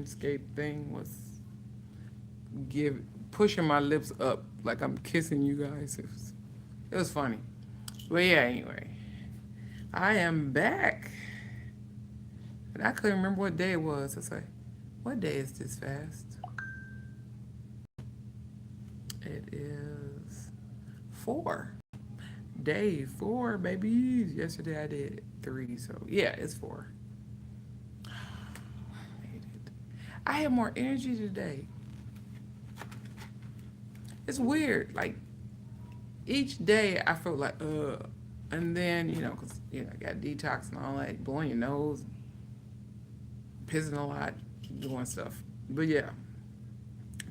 landscape thing was pushing my lips up like I'm kissing you guys. It was funny. But yeah, anyway, I am back. And I couldn't remember what day it was. I was like, what day is this fast? It is 4. Day 4, baby. Yesterday I did 3, so yeah, it's 4. I hate it. I had more energy today. It's weird. Like each day I felt like, and then cause I got detox and all that, blowing your nose, pissing a lot, doing stuff. But yeah,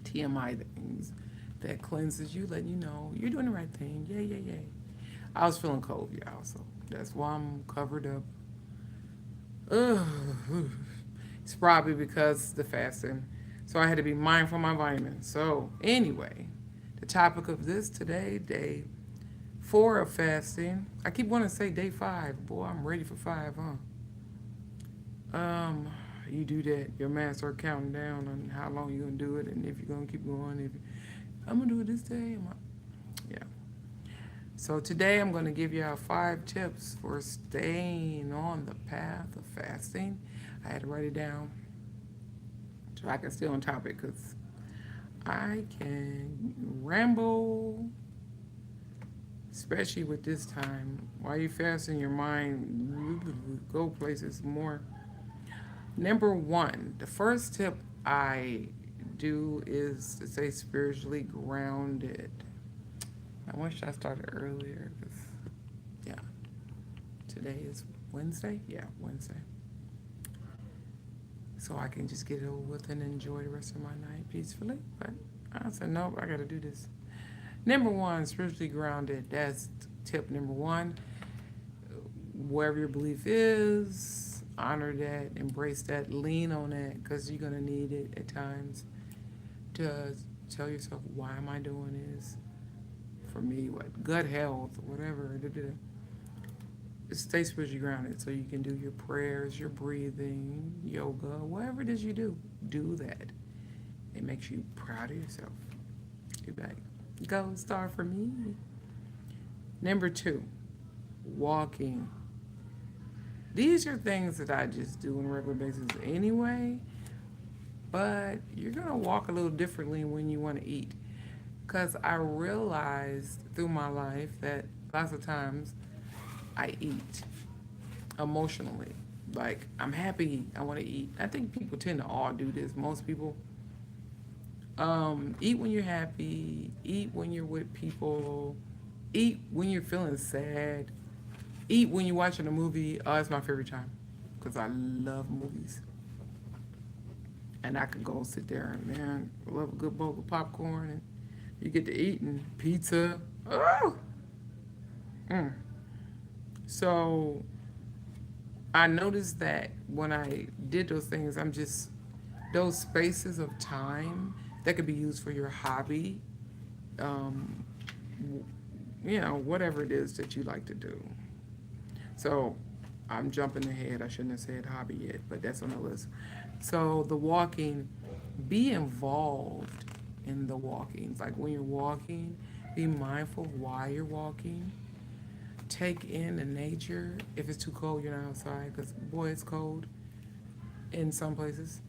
TMI things that cleanses you, letting you know you're doing the right thing. Yay, yay, yay. I was feeling cold, y'all, so that's why I'm covered up. Ugh. It's probably because the fasting. So I had to be mindful of my vitamins. So anyway, the topic of this today, day 4 of fasting. I keep wanting to say day 5. Boy, I'm ready for 5, huh? You do that, your man start counting down on how long you're gonna do it, and if you're gonna keep going. If I'm gonna do it this day, yeah. So today I'm gonna give y'all 5 tips for staying on the path of fasting. I had to write it down so I can stay on topic because I can ramble, especially with this time. While you fasting, your mind go places more. Number 1, the first tip I do is to stay spiritually grounded. I wish I started earlier because, yeah, today is Wednesday. Yeah, Wednesday. So I can just get it over with and enjoy the rest of my night peacefully. But I said, nope, I got to do this. Number 1, spiritually grounded. That's tip number 1. Wherever your belief is, honor that, embrace that, lean on that, because you're going to need it at times to tell yourself, why am I doing this? For me, what, gut health, whatever. Stay spiritually grounded so you can do your prayers, your breathing, yoga, whatever it is you do that. It makes you proud of yourself. You're like, gold star for me. Number 2, walking. These are things that I just do on a regular basis anyway, but you're going to walk a little differently when you want to eat. Because I realized through my life that lots of times I eat emotionally. Like, I'm happy, I want to eat. I think people tend to all do this. Most people eat when you're happy, eat when you're with people, eat when you're feeling sad, eat when you're watching a movie. Oh, it's my favorite time because I love movies. And I could go sit there and, man, love a good bowl of popcorn, and you get to eat and pizza. Oh! Mm. So I noticed that when I did those things, those spaces of time that could be used for your hobby, um, whatever it is that you like to do. So I'm jumping ahead. I shouldn't have said hobby yet, but that's on the list. So the walking, be involved in the walking. Like when you're walking, be mindful of why you're walking. Take in the nature. If it's too cold, you're not outside because, boy, it's cold in some places.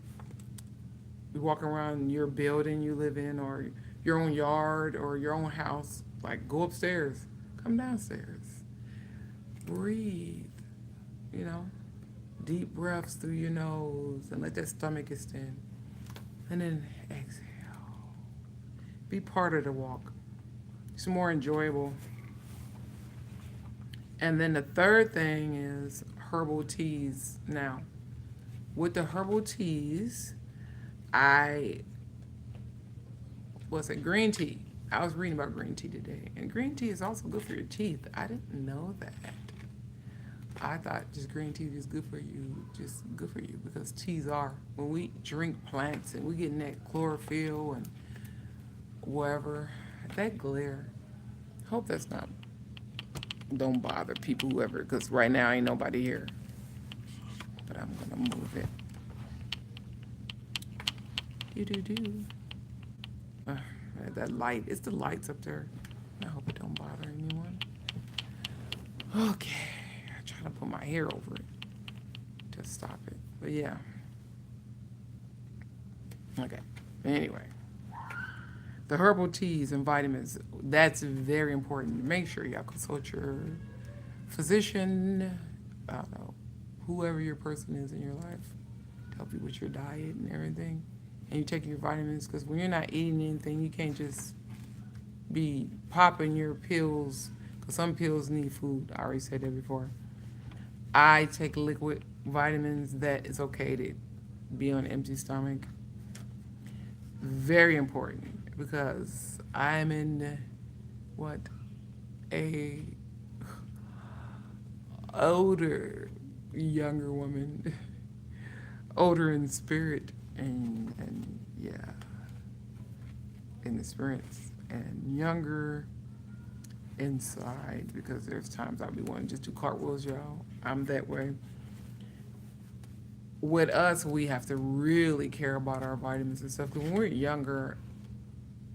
You walk around your building you live in, or your own yard, or your own house. Like, go upstairs, come downstairs, breathe, you know, deep breaths through your nose and let that stomach extend. And then exhale. Be part of the walk. It's more enjoyable. And then the third thing is herbal teas. Now, with the herbal teas, green tea. I was reading about green tea today. And green tea is also good for your teeth. I didn't know that. I thought just green tea was good for you, because teas are. When we drink plants and we get in that chlorophyll and wherever, that glare, hope that's not, don't bother people, whoever, because right now ain't nobody here. But I'm going to move it. Do. Uh, that light. It's the lights up there. I hope it don't bother anyone. Okay. I try to put my hair over it to stop it. But yeah. Okay. Anyway. The herbal teas and vitamins. That's very important. Make sure y'all consult your physician. I don't know. Whoever your person is in your life. To help you with your diet and everything. And you take your vitamins. Because when you're not eating anything, you can't just be popping your pills, because some pills need food. I already said that before. I take liquid vitamins that it's okay to be on an empty stomach. Very important because I'm in what a older younger woman, older in spirit and yeah, in experience and younger inside because there's times I'll be wanting to just do cartwheels, y'all. I'm that way. With us, we have to really care about our vitamins and stuff. Because when we're younger,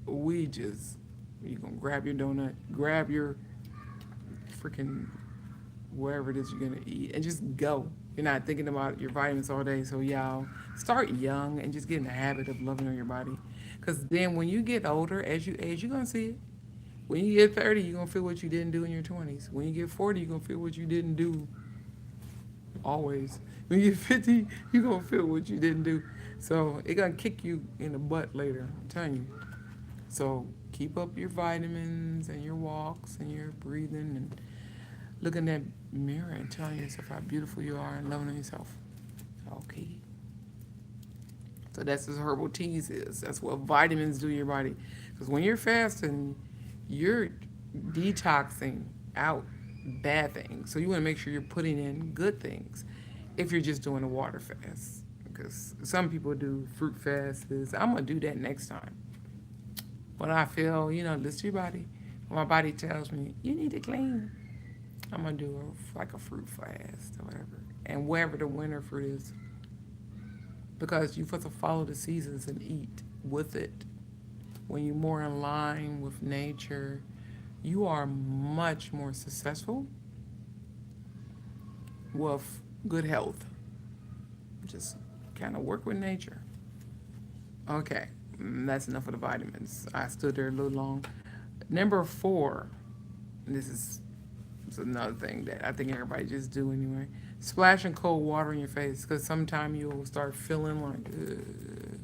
we just, you gonna grab your donut, grab your freaking wherever it is you're gonna eat, and just go. You're not thinking about your vitamins all day. So y'all start young and just get in the habit of loving on your body. Because then when you get older, as you age, you're gonna see it. When you get 30, you're going to feel what you didn't do in your 20s. When you get 40, you're going to feel what you didn't do always. When you get 50, you're going to feel what you didn't do. So it's going to kick you in the butt later, I'm telling you. So keep up your vitamins and your walks and your breathing and look in that mirror and telling yourself how beautiful you are and loving on yourself. Okay. So that's what herbal teas is. That's what vitamins do to your body. Because when you're fasting, you're detoxing out bad things. So you want to make sure you're putting in good things if you're just doing a water fast. Because some people do fruit fasts. I'm going to do that next time. When I feel, listen to your body. When my body tells me, you need to clean, I'm going to do like a fruit fast or whatever. And wherever the winter fruit is. Because you're supposed to follow the seasons and eat with it. When you're more in line with nature, you are much more successful with good health. Just kind of work with nature. Okay, that's enough of the vitamins. I stood there a little long. Number 4, this is another thing that I think everybody just do anyway. Splashing cold water in your face, because sometimes you'll start feeling like, ugh.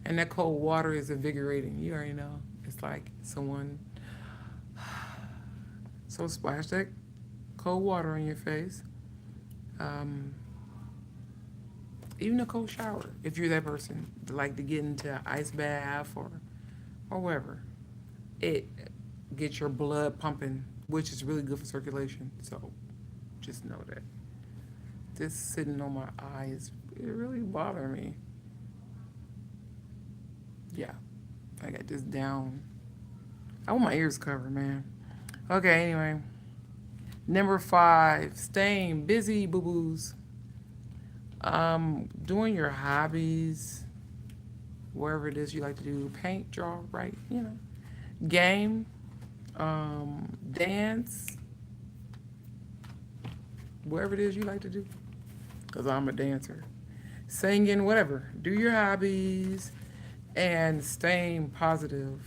And that cold water is invigorating. You already know. It's like someone. So splash that cold water on your face. Even a cold shower, if you're that person, like to get into an ice bath or wherever. It gets your blood pumping, which is really good for circulation. So just know that. This sitting on my eyes, it really bothered me. Yeah, I got this down. I want my ears covered, man. Okay, anyway. Number 5, staying busy, boo-boos. Doing your hobbies, wherever it is you like to do, paint, draw, write, game, dance, wherever it is you like to do. Because I'm a dancer. Singing, whatever. Do your hobbies and staying positive.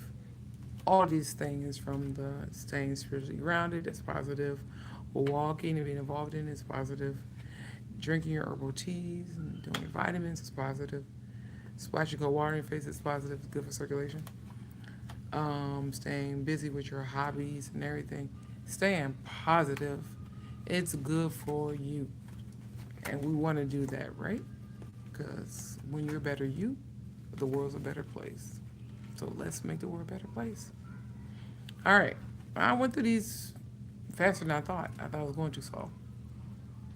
All these things from the staying spiritually grounded is positive. Walking and being involved in is positive. Drinking your herbal teas and doing your vitamins is positive. Splashing cold water in your face is positive. It's good for circulation. Staying busy with your hobbies and everything. Staying positive. It's good for you. And we want to do that, right? Because when you're a better you, the world's a better place. So let's make the world a better place. All right. I went through these faster than I thought. I thought I was going too slow.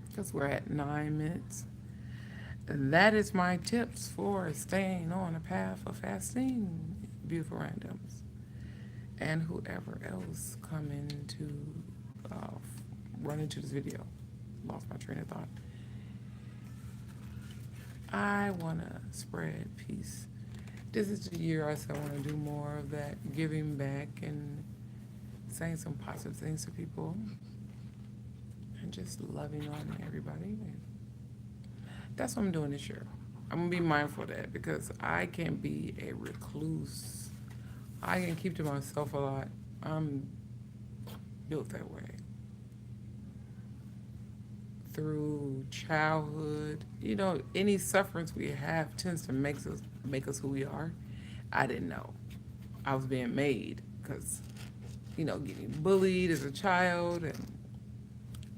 Because we're at 9 minutes. And that is my tips for staying on a path of fasting, beautiful randoms. And whoever else come into, run into this video. Lost my train of thought. I want to spread peace this is the year I said I want to do more of that, giving back and saying some positive things to people and just loving on everybody. And that's what I'm doing this year. I'm gonna be mindful of that because I can be a recluse. I can keep to myself a lot. I'm built that way. Through childhood, any sufferance we have tends to make us who we are. I didn't know. I was being made because, getting bullied as a child and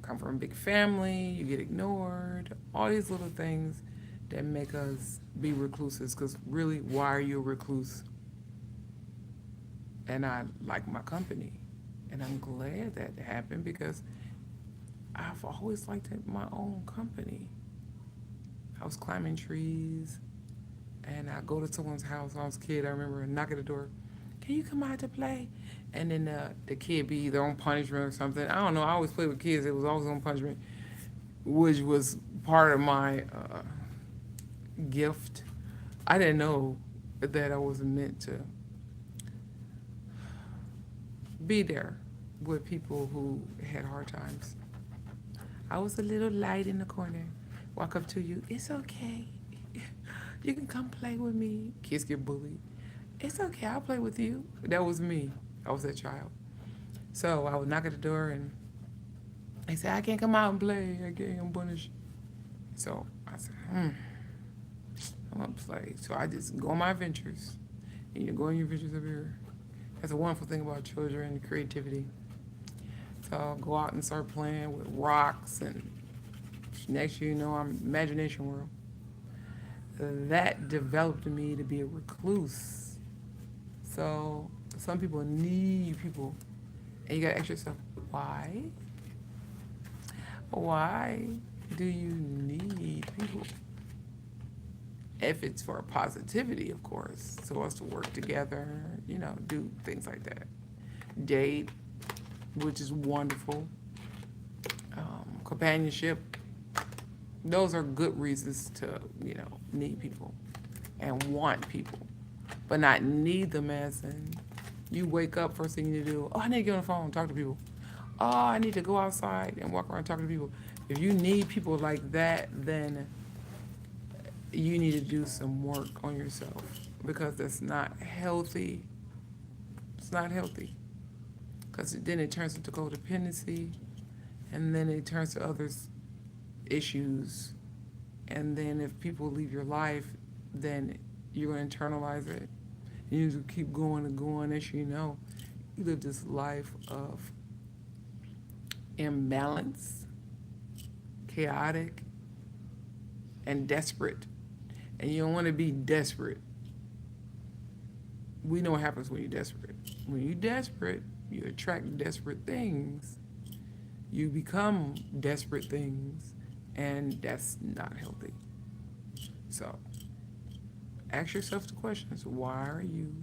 come from a big family, you get ignored, all these little things that make us be recluses because really, why are you a recluse? And I like my company. And I'm glad that happened because I've always liked my own company. I was climbing trees, and I go to someone's house when I was a kid. I remember knocking at the door, "Can you come out to play?" And then the kid be either on punishment or something. I don't know. I always played with kids. It was always on punishment, which was part of my gift. I didn't know that I was meant to be there with people who had hard times. I was a little light in the corner. Walk up to you. It's okay. You can come play with me. Kids get bullied. It's okay. I'll play with you. That was me. I was that child. So I would knock at the door and they said, "I can't come out and play. I can't. I'm punished." So I said, I'm going to play. So I just go on my adventures. And you go on your adventures up here. That's a wonderful thing about children and creativity. So I'll go out and start playing with rocks, and next year, I'm imagination world. That developed me to be a recluse. So some people need people, and you gotta ask yourself, why? Why do you need people? If it's for positivity, of course, so us to work together, do things like that. Date, which is wonderful. Companionship. Those are good reasons to, need people and want people, but not need them as in you wake up, first thing you need to do, I need to get on the phone and talk to people. I need to go outside and walk around talking to people. If you need people like that, then you need to do some work on yourself because that's not healthy. It's not healthy because then it turns into codependency, and then it turns to others' issues. And then if people leave your life, then you're going to internalize it. And you just keep going and going. As you know, you live this life of imbalance, chaotic, and desperate. And you don't want to be desperate. We know what happens when you're desperate. When you're desperate, you attract desperate things. You become desperate things, and that's not healthy. So, ask yourself the questions. Why are you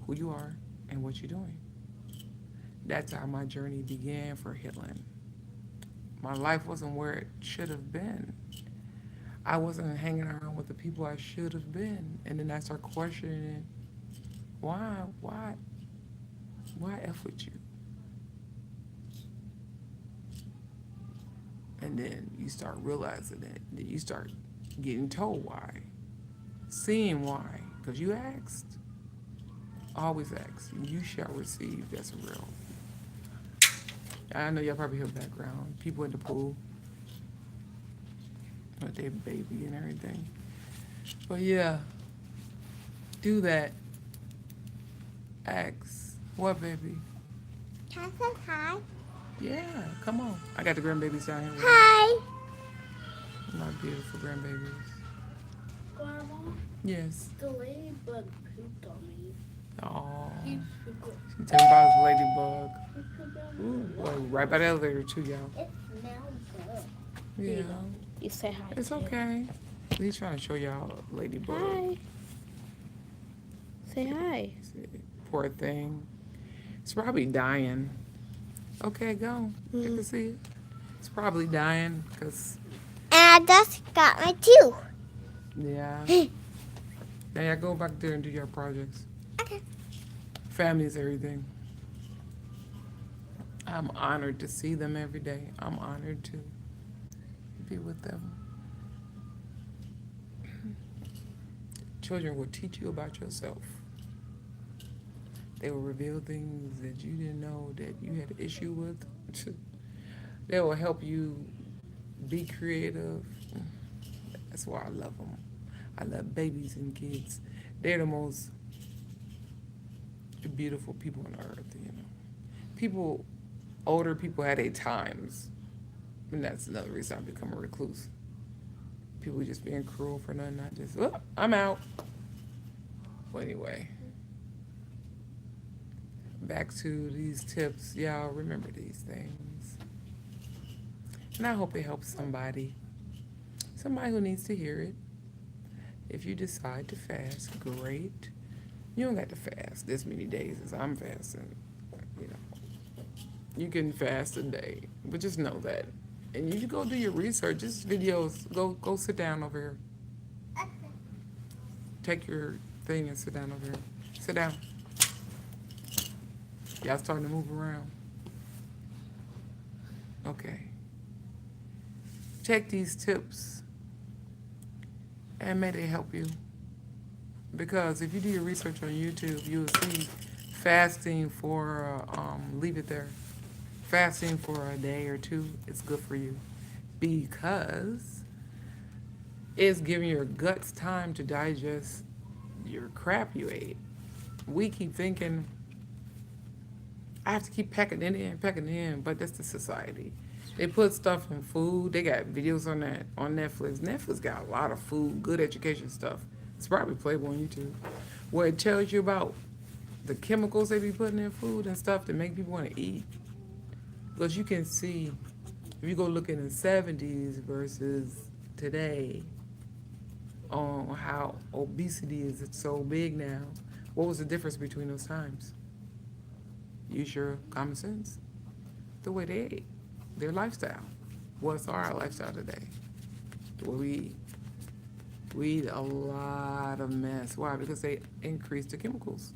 who you are and what you're doing? That's how my journey began for healing. My life wasn't where it should have been. I wasn't hanging around with the people I should have been. And then I start questioning, why F with you? And then you start realizing it. Then you start getting told why. Seeing why. Because you asked. Always ask. You shall receive. That's real. I know y'all probably hear background. People in the pool. With their baby and everything. But yeah. Do that. Ask. What, baby? Can I say hi? Yeah, come on. I got the grandbabies down here with me. Hi. My beautiful grandbabies. Grandma, Yes. the ladybug pooped on me. Aw. He She tell me about the ladybug. pooped on Ooh, me. boy, right by the elevator too, y'all. It smells good. Yeah. You say hi. It's to him. okay. He's trying to show y'all a ladybug. Hi. Say hi. Poor thing. It's probably dying. Okay, go. You can see it. It's probably dying because, And I just got my tooth. yeah. Now y'all go back there and do your projects. Okay. Family is everything. I'm honored to see them every day. I'm honored to be with them. Children will teach you about yourself. They will reveal things that you didn't know that you had an issue with. They will help you be creative. That's why I love them. I love babies and kids. They're the most beautiful people on earth, you know. People, older people had their times. And that's another reason I become a recluse. People just being cruel for nothing. I just, oh, I'm out. Well, anyway, back to these tips. Y'all remember these things. And I hope it helps somebody. Somebody who needs to hear it. If you decide to fast, great. You don't got to fast this many days as I'm fasting. You know, you can fast a day, but just know that. And you go do your research. Just videos. Go sit down over here. Take your thing and sit down over here. Sit down. Y'all starting to move around. Okay. Check these tips and may they help you. Because if you do your research on YouTube, you will see fasting for, leave it there. Fasting for a day or two is good for you because it's giving your guts time to digest your crap you ate. We keep thinking, I have to keep packing it in, but that's the society. They put stuff in food. They got videos on that on Netflix. Netflix got a lot of food, good education stuff. It's probably playable on YouTube, where it tells you about the chemicals they be putting in food and stuff to make people want to eat. Because you can see, if you go look in the 70s versus today, on how obesity is so big now, what was the difference between those times? Use your common sense. The way they ate, their lifestyle. What's our lifestyle today? The way we eat. We eat a lot of mess. Why? Because they increased the chemicals.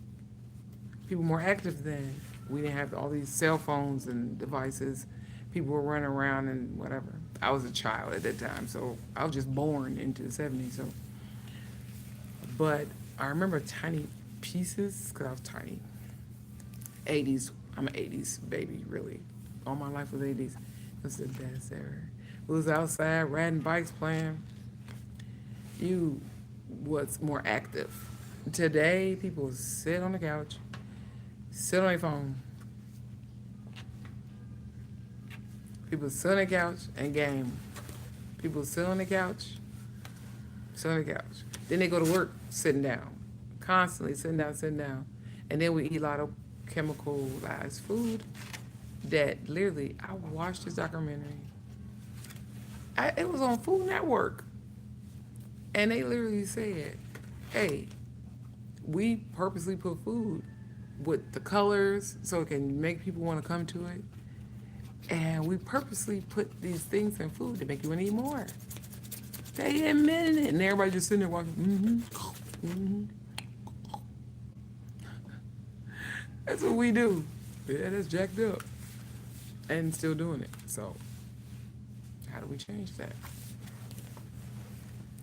People more active then. We didn't have all these cell phones and devices. People were running around and whatever. I was a child at that time, so I was just born into the 70s. So, but I remember tiny pieces because I was tiny. 80s. I'm an 80s baby, really. All my life was 80s. It was the best ever. We was outside riding bikes, playing. You was more active. Today, people sit on the couch, sit on their phone. People sit on the couch and game. People sit on the couch, sit on the couch. Then they go to work sitting down, constantly sitting down. And then we eat a lot of chemicalized food that literally, I watched this documentary. It was on Food Network. And they literally said, hey, we purposely put food with the colors so it can make people want to come to it. And we purposely put these things in food to make you want to eat more. They admitted it. And everybody just sitting there watching, That's what we do. Yeah, that's jacked up. And still doing it. So, how do we change that?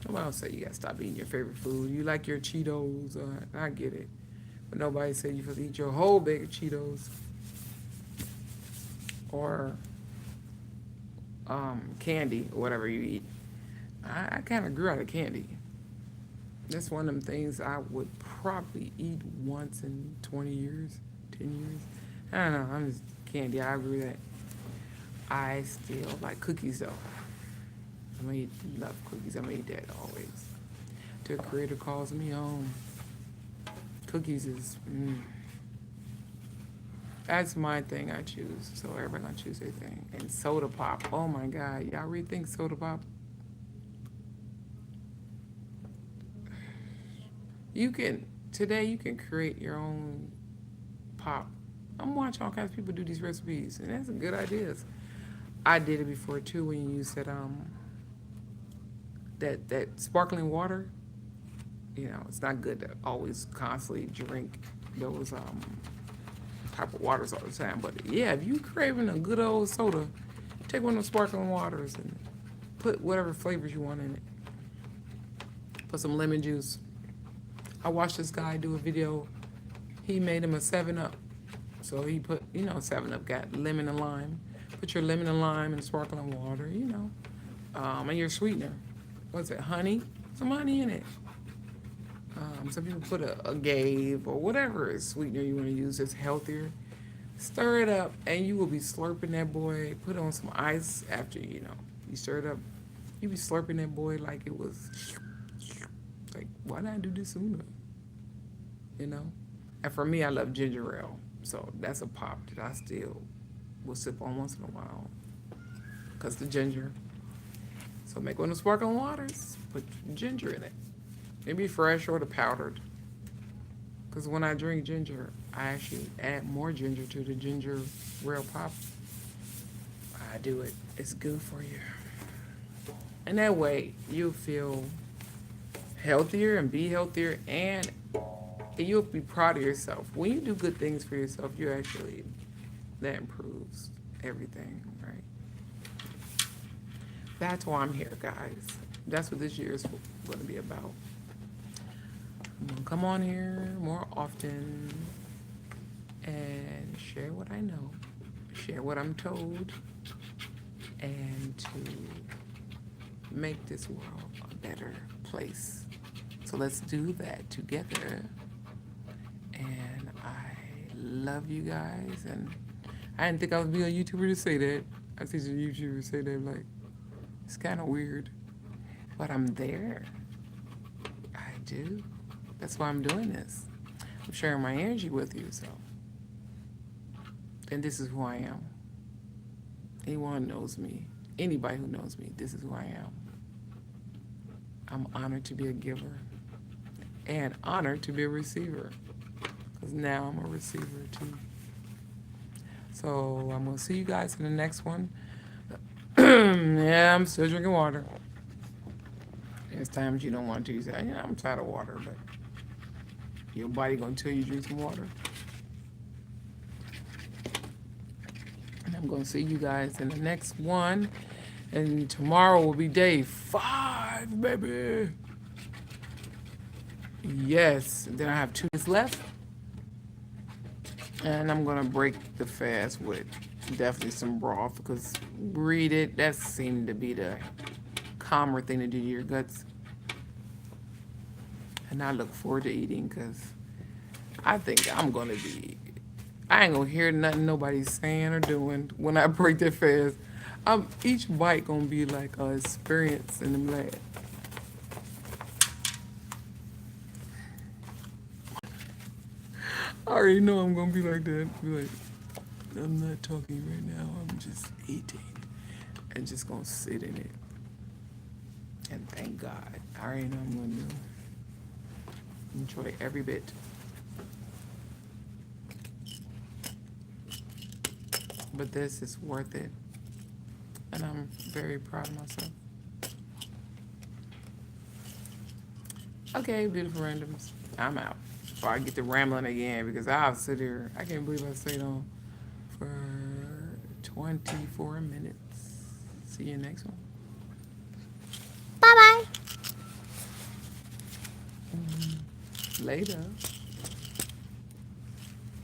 Nobody else say you gotta stop eating your favorite food. You like your Cheetos, I get it. But nobody said you supposed to eat your whole bag of Cheetos. Or candy, or whatever you eat. I kind of grew out of candy. That's one of them things I would probably eat once in 20 years, 10 years. I don't know, I'm just candy, I agree with that. I still like cookies though. I'm gonna love cookies. I'm gonna eat that always. Till the creator calls me home. Cookies is, that's my thing I choose. So everybody gonna choose their thing. And soda pop. Oh my God, y'all rethink soda pop? Today you can create your own pop. I'm watching all kinds of people do these recipes, and that's some good ideas. I did it before too when you said that sparkling water. You know, it's not good to always constantly drink those type of waters all the time. But yeah, if you craving a good old soda, take one of the sparkling waters and put whatever flavors you want in it. Put some lemon juice. I watched this guy do a video. He made him a 7-Up. So he put, 7-Up got lemon and lime. Put your lemon and lime in sparkling water, and your sweetener. What's it, honey? Some honey in it. Some people put a agave or whatever sweetener you want to use that's healthier. Stir it up, and you will be slurping that boy. Put on some ice after, you stir it up. You be slurping that boy like it was, like, why didn't I do this sooner? And for me, I love ginger ale. So that's a pop that I still will sip on once in a while. Because the ginger. So make one of the sparkling waters. Put ginger in it. Maybe fresh or the powdered. Because when I drink ginger, I actually add more ginger to the ginger ale pop. I do it. It's good for you. And that way, you'll feel healthier and be healthier, and you'll be proud of yourself. When you do good things for yourself, that improves everything, right? That's why I'm here, guys. That's what this year is going to be about. I'm going to come on here more often and share what I know, share what I'm told, and to make this world a better place. So let's do that together. And I love you guys. And I didn't think I would be a YouTuber to say that. I see some YouTubers say that, like, it's kind of weird. But I'm there. I do. That's why I'm doing this. I'm sharing my energy with you, so. And this is who I am. Anyone knows me. Anybody who knows me, this is who I am. I'm honored to be a giver. And honored to be a receiver. Because now I'm a receiver too. So I'm going to see you guys in the next one. Yeah, I'm still drinking water. There's times you don't want to. You say, yeah, I'm tired of water, but your body going to tell you drink some water. And I'm going to see you guys in the next one. And tomorrow will be day 5, baby. Yes. Then I have 2 days left. And I'm going to break the fast with definitely some broth, because read it, that seemed to be the calmer thing to do to your guts. And I look forward to eating, because I think I ain't going to hear nothing nobody's saying or doing when I break that fast. Each bite going to be like an experience, and I'm like, I already know I'm going to be like that. Be like, I'm not talking right now. I'm just eating and just going to sit in it. And thank God. I already know I'm going to enjoy every bit. But this is worth it. And I'm very proud of myself. Okay, beautiful randoms. I'm out. Before I get to rambling again, because I'll sit here. I can't believe I stayed on for 24 minutes. See you next one. Bye-bye. Later.